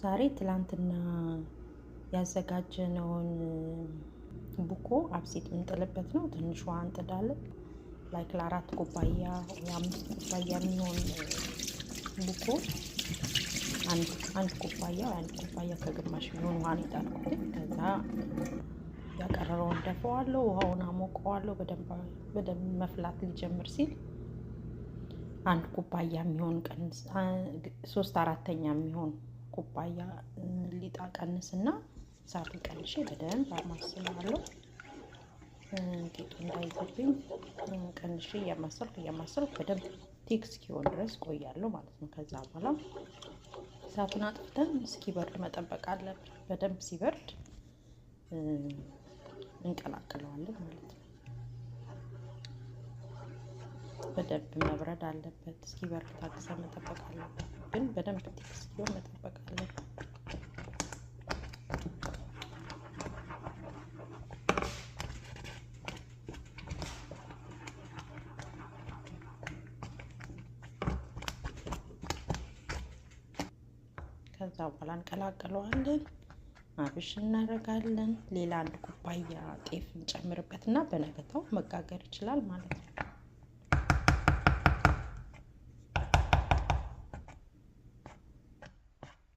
ዛሬ ትላንትና ያዘጋጀነውን ቡኮ አብሲት እንጥልበት ነው። ትንሽ ውሃ እንጥዳለን። ላይክ ለአራት ኩባያ የአምስት ኩባያ የሚሆን ቡኮ አንድ ኩባያ ከግማሽ የሚሆን ውሃ ነው የጣልኩት። ከዛ ያቀረረውን ደፈዋለሁ፣ ውሃውን አሞቀዋለሁ። በደንብ መፍላት ሊጀምር ሲል አንድ ኩባያ የሚሆን ቀንስ 3/4 የሚሆን ኩባያ ሊጣ ቀንስና እሳቱን ቀንሼ በደንብ አማስለዋለሁ። ቂጡ እንዳይዘብኝ ቀንሼ እያማሰልኩ በደንብ ቲክ እስኪሆን ድረስ ቆያለሁ ማለት ነው። ከዛ በኋላ እሳቱን አጥፍተን እስኪበርድ መጠበቅ አለብን። በደንብ ሲበርድ እንቀላቅለዋለን ማለት ነው። በደንብ መብረድ አለበት። እስኪበርድ ታግሰን መጠበቅ አለብን። ግን በደንብ ቲክ እስኪሆን መጠበቅ አለብን። ከዛ በኋላ እንቀላቅለዋለን። አብሽ እናደርጋለን። ሌላ አንድ ኩባያ ጤፍ እንጨምርበትና በነገታው መጋገር ይችላል ማለት ነው።